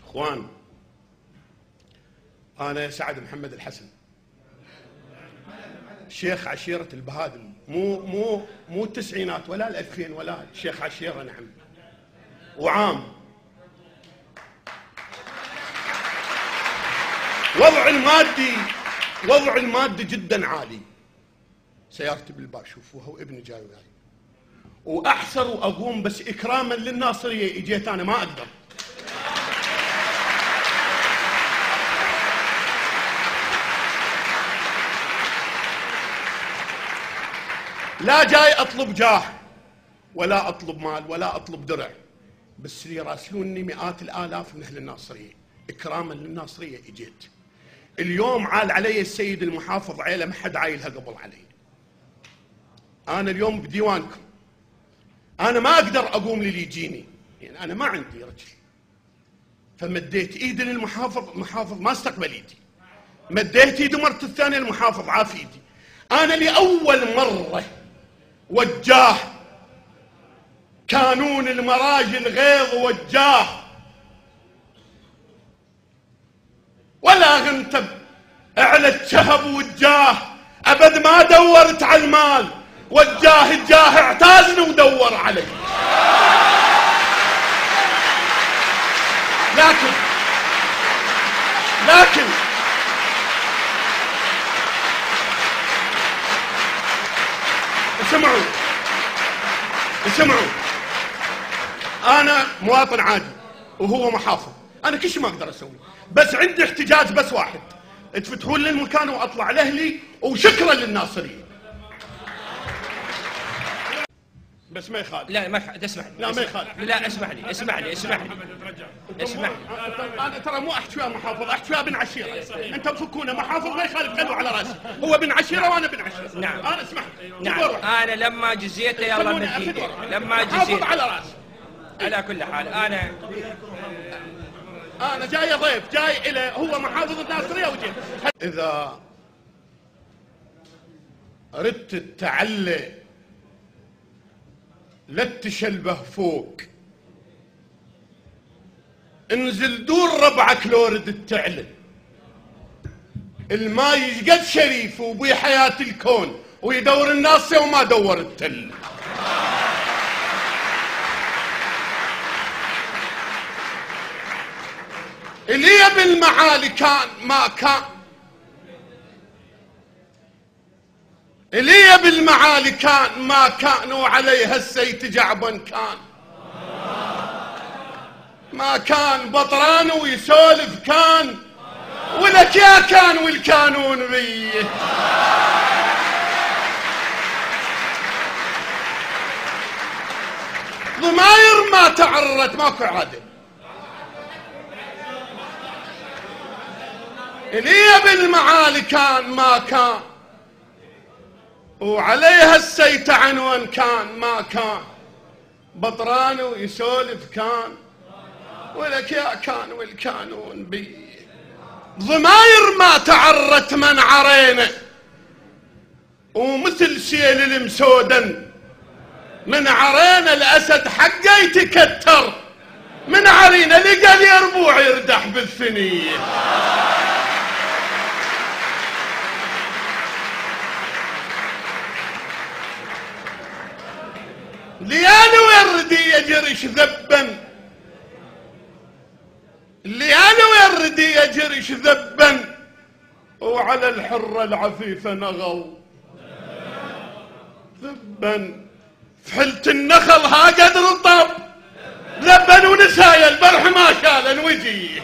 اخوان، انا سعد محمد الحسن، شيخ عشيرة البهادل، مو التسعينات ولا الألفين ولا شيخ عشيرة. نعم. وعام وضع المادي جدا عالي. سيارتي بالباب شوفوها وابني جاي وياي، واحسر واقوم بس اكراما للناصريه اجيت انا ما اقدر. لا جاي اطلب جاه ولا اطلب مال ولا اطلب درع، بس يراسلوني مئات الالاف من اهل الناصريه اكراما للناصريه اجيت. اليوم عال علي السيد المحافظ عيله ما حد عايلها قبل علي. انا اليوم بديوانكم، انا ما اقدر اقوم للي يجيني، يعني انا ما عندي رجل، فمديت ايدي للمحافظ، المحافظ ما استقبل ايدي. مديت ايدي مرة الثانية المحافظ عاف ايدي. انا لاول مرة وجاه كانون المراجل غيظ وجاه، ولا غنتب على الشهب وجاه، ابد ما دورت على المال، وجاه الجاه اعتازني ودور علي. لكن اسمعوا، انا مواطن عادي وهو محافظ، انا كل شيء ما اقدر اسوي، بس عندي احتجاج بس واحد، تفتحون لي المكان واطلع لاهلي، وشكرا للناصريه. بس ما يخالف. لا ما يخالف، اسمح لي. لا ما يخالف. لا اسمح لي. انا ترى مو احكي ويا محافظ، احكي ويا بن عشيره. انتم تفكونه محافظ ما يخالف، خلوا على راسي، هو بن عشيره وانا بن عشيره. نعم. انا اسمح. نعم. انا لما جزيته يلا من ايدي، لما جزيته على راسي. على كل حال انا جاي ضيف، جاي الى هو محافظ الناصريه وجيت. اذا ردت التعلي لا تشلبه فوق، انزل دور ربعك لو ردت تعلى. الماي يشقد شريف وبي حياة الكون، ويدور الناس وما دور التل. اللي بالمعالي كان ما كان، اللي بالمعالي كان ما كان، وعليها السيت جعبا كان ما كان، بطران ويسولف كان، ولك يا كان والكانون بيه. ضماير ما تعرت ماكو عدل، اللي بالمعالي كان ما كان، وعليها السيت عنوان كان ما كان، بطران ويسولف كان، ولك يا كان والكانون بيه. ضماير ما تعرت من عرينا، ومثل سيل المسودن من عرينا الاسد حقه يتكتر، من عرينا لقى لي ربوع يردح بالثنيه. ليانا ويردي يجرش ذبا، ليانا ويردي يجرش ذبا، وعلى الحرة العفيفة نغل ذبا. فحلة النخل ها قدر الطب ذبا، ونسايا البرح ما شالن وجيه.